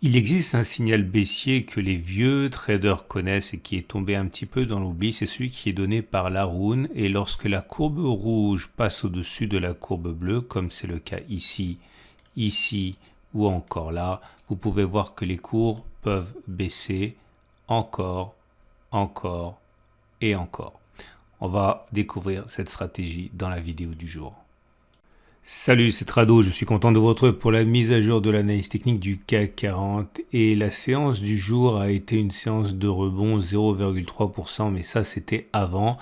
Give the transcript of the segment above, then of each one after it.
Il existe un signal baissier que les vieux traders connaissent et qui est tombé un petit peu dans l'oubli, c'est celui qui est donné par l'Haroun. Et lorsque la courbe rouge passe au-dessus de la courbe bleue, comme c'est le cas ici, ici ou encore là, vous pouvez voir que les cours peuvent baisser encore, encore et encore. On va découvrir cette stratégie dans la vidéo du jour. Salut, c'est Trado, je suis content de vous retrouver pour la mise à jour de l'analyse technique du CAC 40 et la séance du jour a été une séance de rebond 0,3%, mais ça c'était avant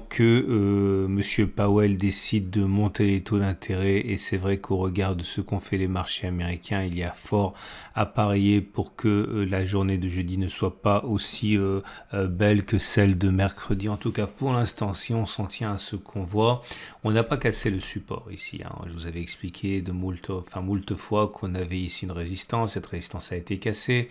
que Monsieur Powell décide de monter les taux d'intérêt. Et c'est vrai qu'au regard de ce qu'ont fait les marchés américains, il y a fort à parier pour que la journée de jeudi ne soit pas aussi belle que celle de mercredi. En tout cas, pour l'instant, si on s'en tient à ce qu'on voit, on n'a pas cassé le support ici. Je vous avais expliqué de moult fois qu'on avait ici une résistance. Cette résistance a été cassée.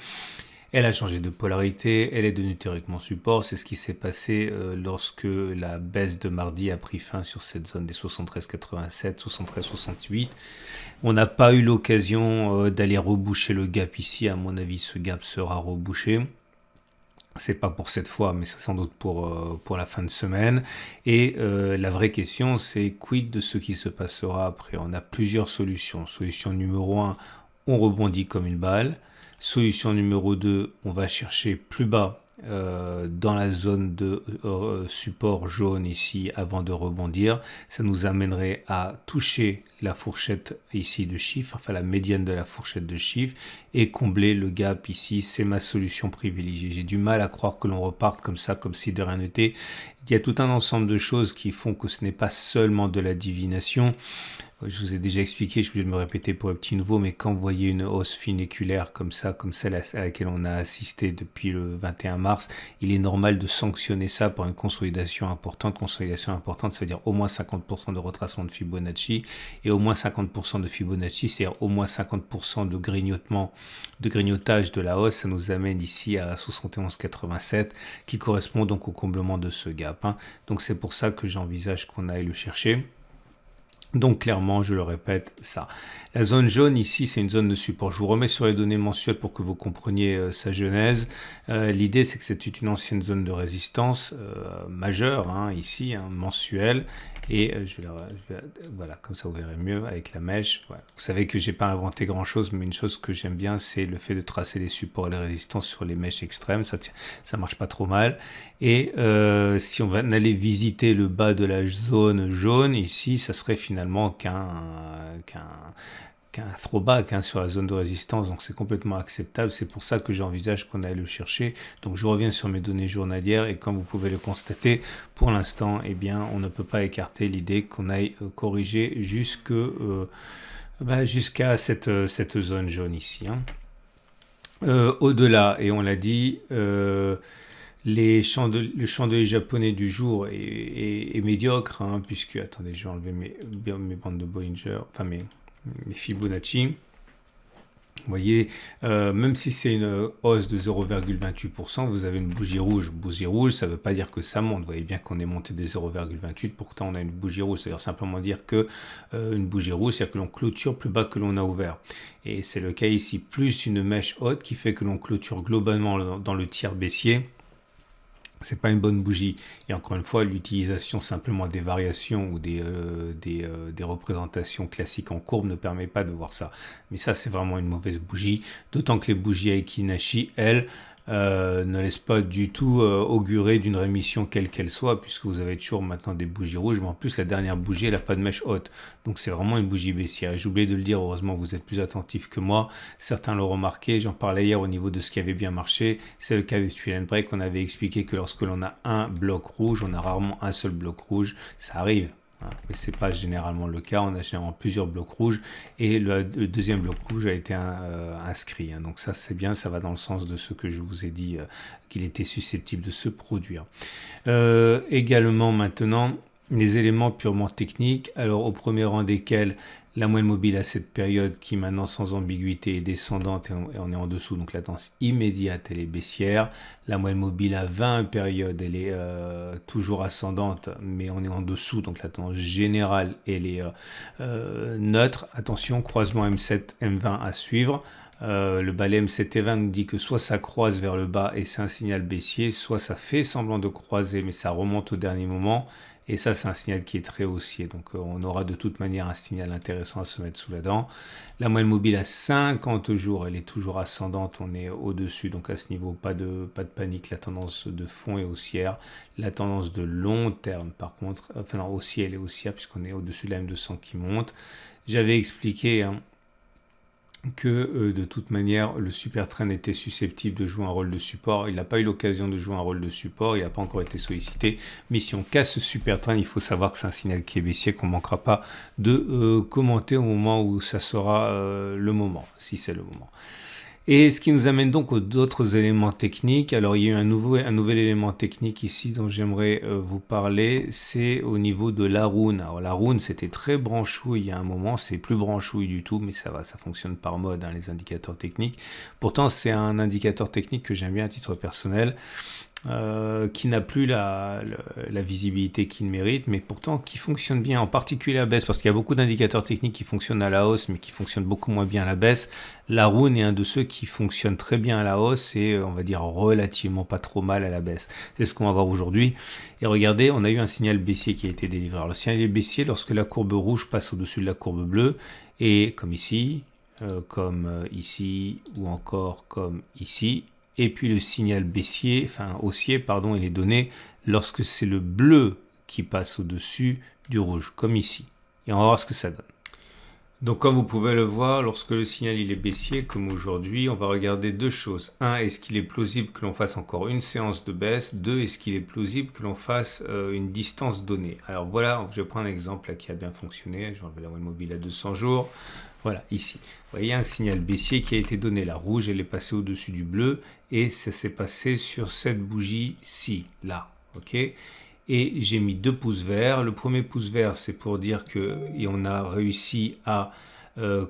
Elle a changé de polarité, elle est devenue théoriquement support. C'est ce qui s'est passé lorsque la baisse de mardi a pris fin sur cette zone des 73,87, 73,68. On n'a pas eu l'occasion d'aller reboucher le gap ici. À mon avis, ce gap sera rebouché. C'est pas pour cette fois, mais c'est sans doute pour la fin de semaine. Et la vraie question, c'est quid de ce qui se passera après. On a plusieurs solutions. Solution numéro 1, on rebondit comme une balle. Solution numéro 2, on va chercher plus bas dans la zone de support jaune ici avant de rebondir. Ça nous amènerait à toucher la fourchette ici de chiffres, enfin la médiane de la fourchette de chiffres et combler le gap ici. C'est ma solution privilégiée. J'ai du mal à croire que l'on reparte comme ça, comme si de rien n'était. Il y a tout un ensemble de choses qui font que ce n'est pas seulement de la divination. Je vous ai déjà expliqué, je vais me répéter pour un petit nouveau, mais quand vous voyez une hausse funiculaire comme ça, comme celle à laquelle on a assisté depuis le 21 mars, il est normal de sanctionner ça par une consolidation importante. Consolidation importante, ça veut dire au moins 50% de retracement de Fibonacci, et au moins 50% de Fibonacci, c'est-à-dire au moins 50% de grignotage de la hausse. Ça nous amène ici à 71,87, qui correspond donc au comblement de ce gap. Donc c'est pour ça que j'envisage qu'on aille le chercher. Donc clairement, je le répète, ça. La zone jaune ici, c'est une zone de support. Je vous remets sur les données mensuelles pour que vous compreniez sa genèse. L'idée, c'est que c'est une ancienne zone de résistance majeure, ici, mensuelle. Et voilà, comme ça vous verrez mieux avec la mèche. Voilà. Vous savez que j'ai pas inventé grand-chose, mais une chose que j'aime bien, c'est le fait de tracer les supports et les résistances sur les mèches extrêmes. Ça marche pas trop mal. Et si on va aller visiter le bas de la zone jaune, ici, ça serait finalement qu'un throwback sur la zone de résistance, donc c'est complètement acceptable. C'est pour ça que j'envisage qu'on aille le chercher. Donc je reviens sur mes données journalières et comme vous pouvez le constater, pour l'instant, eh bien, on ne peut pas écarter l'idée qu'on aille corriger jusqu'à cette zone jaune ici. Au-delà, et on l'a dit, le chandelier japonais du jour est médiocre, puisque, attendez, je vais enlever mes bandes de Bollinger, enfin mes Fibonacci. Vous voyez, même si c'est une hausse de 0,28%, vous avez une bougie rouge. Bougie rouge, ça ne veut pas dire que ça monte. Vous voyez bien qu'on est monté de 0,28, pourtant on a une bougie rouge. C'est-à-dire simplement dire que une bougie rouge, c'est-à-dire que l'on clôture plus bas que l'on a ouvert. Et c'est le cas ici, plus une mèche haute qui fait que l'on clôture globalement dans le tiers baissier. C'est pas une bonne bougie. Et encore une fois, l'utilisation simplement des variations ou des représentations classiques en courbe ne permet pas de voir ça. Mais ça, c'est vraiment une mauvaise bougie. D'autant que les bougies Aiki Nashi, elles, ne laissent pas du tout augurer d'une rémission quelle qu'elle soit, puisque vous avez toujours maintenant des bougies rouges, mais en plus la dernière bougie elle n'a pas de mèche haute, donc c'est vraiment une bougie baissière. J'ai oublié de le dire, heureusement vous êtes plus attentifs que moi, certains l'ont remarqué, j'en parlais hier au niveau de ce qui avait bien marché, c'est le cas des Swell Break. On avait expliqué que lorsque l'on a un bloc rouge, on a rarement un seul bloc rouge, ça arrive. Mais ce n'est pas généralement le cas, on a généralement plusieurs blocs rouges et le deuxième bloc rouge a été inscrit. Donc ça c'est bien, ça va dans le sens de ce que je vous ai dit qu'il était susceptible de se produire. Également maintenant, les éléments purement techniques, alors au premier rang desquels la moyenne mobile à cette période qui maintenant sans ambiguïté est descendante et on est en dessous, donc la tendance immédiate elle est baissière. La moyenne mobile à 20 périodes elle est toujours ascendante mais on est en dessous, donc la tendance générale elle est neutre. Attention, croisement M7, M20 à suivre. Le balai M720 nous dit que soit ça croise vers le bas et c'est un signal baissier, soit ça fait semblant de croiser mais ça remonte au dernier moment. Et ça, c'est un signal qui est très haussier. Donc, on aura de toute manière un signal intéressant à se mettre sous la dent. La moyenne mobile à 50 jours, elle est toujours ascendante. On est au-dessus. Donc, à ce niveau, pas de panique. La tendance de fond est haussière. La tendance de long terme, par contre, enfin, non, haussière, elle est haussière puisqu'on est au-dessus de la M200 qui monte. J'avais expliqué que de toute manière, le super trend était susceptible de jouer un rôle de support. Il n'a pas eu l'occasion de jouer un rôle de support, il n'a pas encore été sollicité. Mais si on casse ce super trend, il faut savoir que c'est un signal qui est baissier, qu'on ne manquera pas de commenter au moment où ça sera le moment, si c'est le moment. Et ce qui nous amène donc aux autres éléments techniques. Alors il y a eu un nouvel élément technique ici dont j'aimerais vous parler, c'est au niveau de l'Haroun. Alors l'Haroun c'était très branchouille il y a un moment, c'est plus branchouille du tout, mais ça va, ça fonctionne par mode, hein, les indicateurs techniques. Pourtant c'est un indicateur technique que j'aime bien à titre personnel. Qui n'a plus la visibilité qu'il mérite, mais pourtant qui fonctionne bien, en particulier à la baisse, parce qu'il y a beaucoup d'indicateurs techniques qui fonctionnent à la hausse, mais qui fonctionnent beaucoup moins bien à la baisse. L'Haroun est un de ceux qui fonctionne très bien à la hausse et on va dire relativement pas trop mal à la baisse. C'est ce qu'on va voir aujourd'hui. Et regardez, on a eu un signal baissier qui a été délivré. Alors, le signal est baissier lorsque la courbe rouge passe au-dessus de la courbe bleue, et comme ici, ou encore comme ici. Et puis le signal baissier, enfin haussier, pardon, il est donné lorsque c'est le bleu qui passe au-dessus du rouge, comme ici. Et on va voir ce que ça donne. Donc comme vous pouvez le voir, lorsque le signal il est baissier, comme aujourd'hui, on va regarder deux choses. Un, est-ce qu'il est plausible que l'on fasse encore une séance de baisse? Deux, est-ce qu'il est plausible que l'on fasse une distance donnée? Alors voilà, je vais prendre un exemple là, qui a bien fonctionné. Je vais enlever la moyenne mobile à 200 jours. Voilà, ici. Vous voyez un signal baissier qui a été donné. La rouge, elle est passée au-dessus du bleu et ça s'est passé sur cette bougie-ci, là. OK? Et j'ai mis 2 pouces verts. Le premier pouce vert, c'est pour dire qu'on a réussi à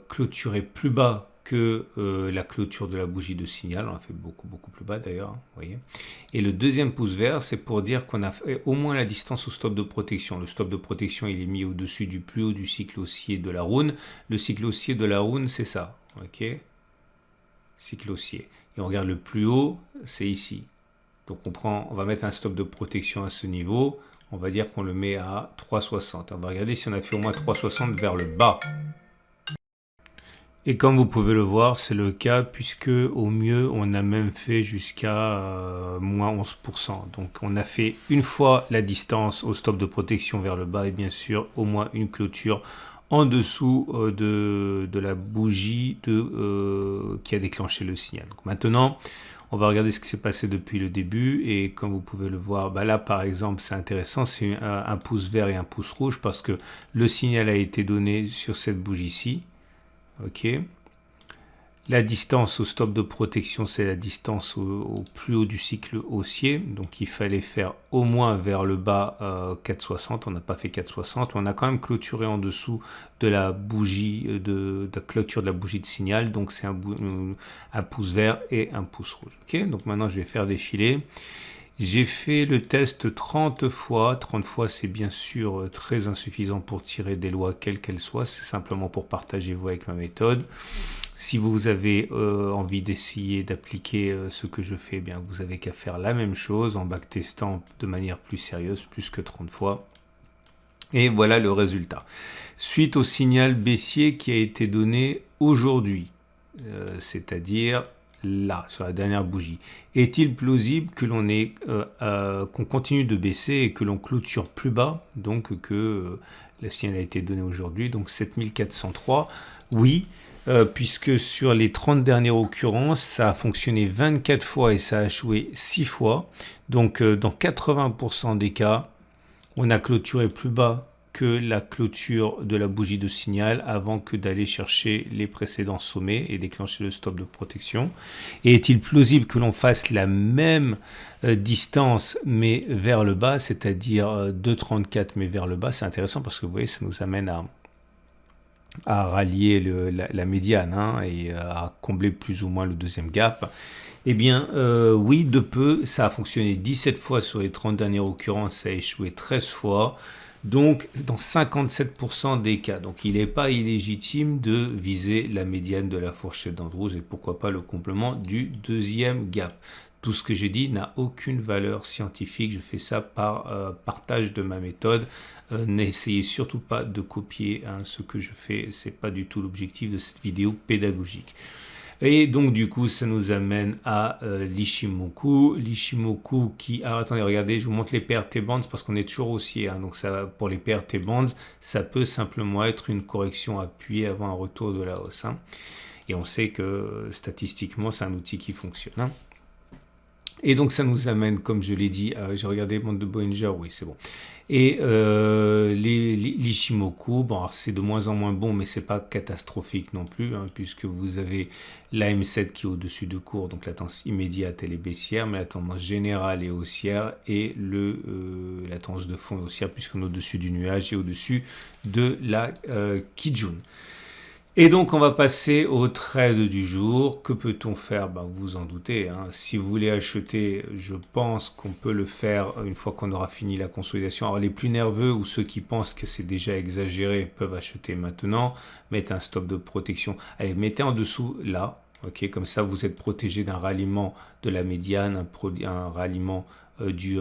clôturer plus bas que la clôture de la bougie de signal. On a fait beaucoup plus bas d'ailleurs, hein, vous voyez. Et le deuxième pouce vert, c'est pour dire qu'on a fait au moins la distance au stop de protection. Le stop de protection, il est mis au-dessus du plus haut du cycle haussier de l'Haroun. Le cycle haussier de l'Haroun, c'est ça, ok? Cycle haussier. Et on regarde le plus haut, c'est ici. Donc on va mettre un stop de protection à ce niveau. On va dire qu'on le met à 3,60. On va regarder si on a fait au moins 3,60 vers le bas. Et comme vous pouvez le voir, c'est le cas puisque au mieux, on a même fait jusqu'à moins 11%. Donc on a fait une fois la distance au stop de protection vers le bas et bien sûr au moins une clôture en dessous de la bougie qui a déclenché le signal. Donc maintenant, on va regarder ce qui s'est passé depuis le début et comme vous pouvez le voir, là par exemple c'est intéressant, c'est un pouce vert et un pouce rouge parce que le signal a été donné sur cette bougie-ci. Ok. La distance au stop de protection, c'est la distance au plus haut du cycle haussier. Donc il fallait faire au moins vers le bas 4,60. On n'a pas fait 4,60. On a quand même clôturé en dessous de la bougie, de la clôture de la bougie de signal. Donc c'est un pouce vert et un pouce rouge. Ok. Donc maintenant je vais faire défiler. J'ai fait le test 30 fois. 30 fois, c'est bien sûr très insuffisant pour tirer des lois, quelles qu'elles soient. C'est simplement pour partager vous avec ma méthode. Si vous avez envie d'essayer d'appliquer ce que je fais, eh bien, vous avez qu'à faire la même chose en backtestant de manière plus sérieuse, plus que 30 fois. Et voilà le résultat. Suite au signal baissier qui a été donné aujourd'hui, c'est-à-dire là, sur la dernière bougie. Est-il plausible que qu'on continue de baisser et que l'on clôture plus bas, donc que le signal a été donné aujourd'hui, donc 7403? Oui, puisque sur les 30 dernières occurrences, ça a fonctionné 24 fois et ça a échoué 6 fois. Donc dans 80% des cas, on a clôturé plus bas que la clôture de la bougie de signal avant que d'aller chercher les précédents sommets et déclencher le stop de protection. Et est-il plausible que l'on fasse la même distance mais vers le bas, c'est-à-dire 2,34 mais vers le bas? C'est intéressant parce que vous voyez, ça nous amène à rallier la médiane et à combler plus ou moins le deuxième gap. Eh bien, oui, de peu, ça a fonctionné 17 fois sur les 30 dernières occurrences, ça a échoué 13 fois. Donc dans 57% des cas. Donc il n'est pas illégitime de viser la médiane de la fourchette d'Andrews et pourquoi pas le complément du deuxième gap. Tout ce que j'ai dit n'a aucune valeur scientifique. Je fais ça par partage de ma méthode. N'essayez surtout pas de copier ce que je fais. Ce n'est pas du tout l'objectif de cette vidéo pédagogique. Et donc du coup, ça nous amène à l'Ishimoku. L'Ishimoku qui... Alors attendez, regardez, je vous montre les paires T-bands parce qu'on est toujours haussier. Donc ça, pour les paires T-bands, ça peut simplement être une correction appuyée avant un retour de la hausse. Et on sait que statistiquement, c'est un outil qui fonctionne. Et donc ça nous amène, comme je l'ai dit, j'ai regardé le monde de Bollinger, oui c'est bon. Et l'Ishimoku, bon c'est de moins en moins bon, mais c'est pas catastrophique non plus, puisque vous avez la M7 qui est au-dessus de cours, donc la tendance immédiate elle est baissière, mais la tendance générale est haussière, et la tendance de fond est haussière, puisqu'on est au-dessus du nuage et au-dessus de la Kijun. Et donc on va passer au trade du jour. Que peut-on faire? Vous vous en doutez. Si vous voulez acheter, je pense qu'on peut le faire une fois qu'on aura fini la consolidation. Alors les plus nerveux ou ceux qui pensent que c'est déjà exagéré peuvent acheter maintenant. Mettez un stop de protection. Allez, mettez en dessous là. Ok, comme ça vous êtes protégé d'un ralliement de la médiane, un ralliement du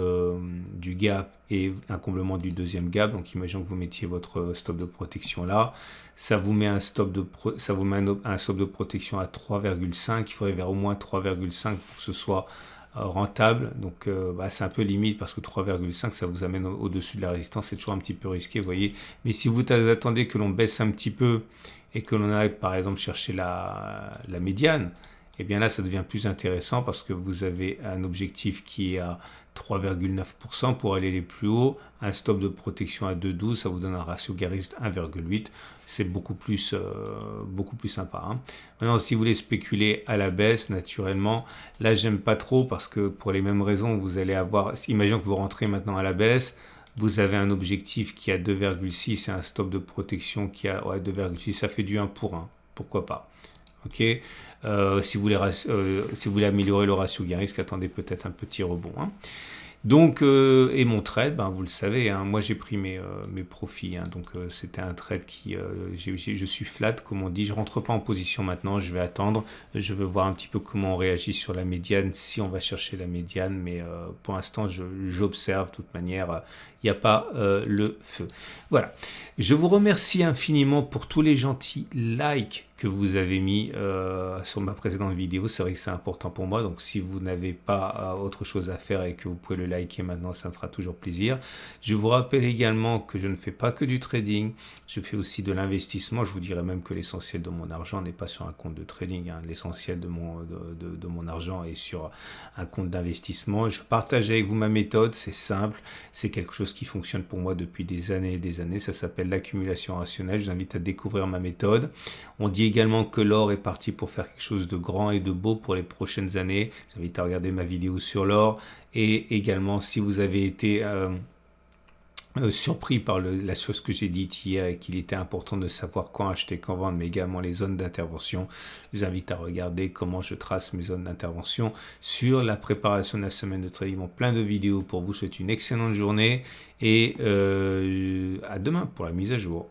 gap et un comblement du deuxième gap. Donc imaginons que vous mettiez votre stop de protection là, ça vous met un stop de protection à 3,5. il faudrait vers au moins 3,5 pour que ce soit rentable. Donc c'est un peu limite parce que 3,5 ça vous amène au-dessus de la résistance, c'est toujours un petit peu risqué, vous voyez. Mais si vous attendez que l'on baisse un petit peu et que l'on aille par exemple chercher la médiane, et bien là ça devient plus intéressant parce que vous avez un objectif qui est à 3,9% pour aller les plus hauts, un stop de protection à 2,12, ça vous donne un ratio gariste 1,8, c'est beaucoup plus sympa. Maintenant, si vous voulez spéculer à la baisse, naturellement, là j'aime pas trop parce que pour les mêmes raisons, vous allez avoir, imaginons que vous rentrez maintenant à la baisse, vous avez un objectif qui a 2,6 et un stop de protection qui a 2,6, ça fait du 1 pour 1, pourquoi pas. Ok, si vous voulez améliorer le ratio gain risque, attendez peut-être un petit rebond. Donc, et mon trade, vous le savez, moi j'ai pris mes profits. Donc c'était un trade qui, je suis flat, comme on dit. Je rentre pas en position maintenant, je vais attendre. Je veux voir un petit peu comment on réagit sur la médiane, si on va chercher la médiane. Mais pour l'instant, j'observe. De toute manière, il n'y a pas le feu. Voilà. Je vous remercie infiniment pour tous les gentils likes que vous avez mis sur ma précédente vidéo. C'est vrai que c'est important pour moi. Donc, si vous n'avez pas autre chose à faire et que vous pouvez le liker maintenant, ça me fera toujours plaisir. Je vous rappelle également que je ne fais pas que du trading. Je fais aussi de l'investissement. Je vous dirais même que l'essentiel de mon argent n'est pas sur un compte de trading. L'essentiel de mon argent est sur un compte d'investissement. Je partage avec vous ma méthode. C'est simple. C'est quelque chose qui fonctionne pour moi depuis des années et des années. Ça s'appelle l'accumulation rationnelle. Je vous invite à découvrir ma méthode. On dit également que l'or est parti pour faire quelque chose de grand et de beau pour les prochaines années. Je vous invite à regarder ma vidéo sur l'or. Et également, si vous avez été surpris par la chose que j'ai dite hier et qu'il était important de savoir quand acheter, quand vendre, mais également les zones d'intervention, je vous invite à regarder comment je trace mes zones d'intervention sur la préparation de la semaine de trading. Plein de vidéos pour vous. Je vous souhaite une excellente journée et à demain pour la mise à jour.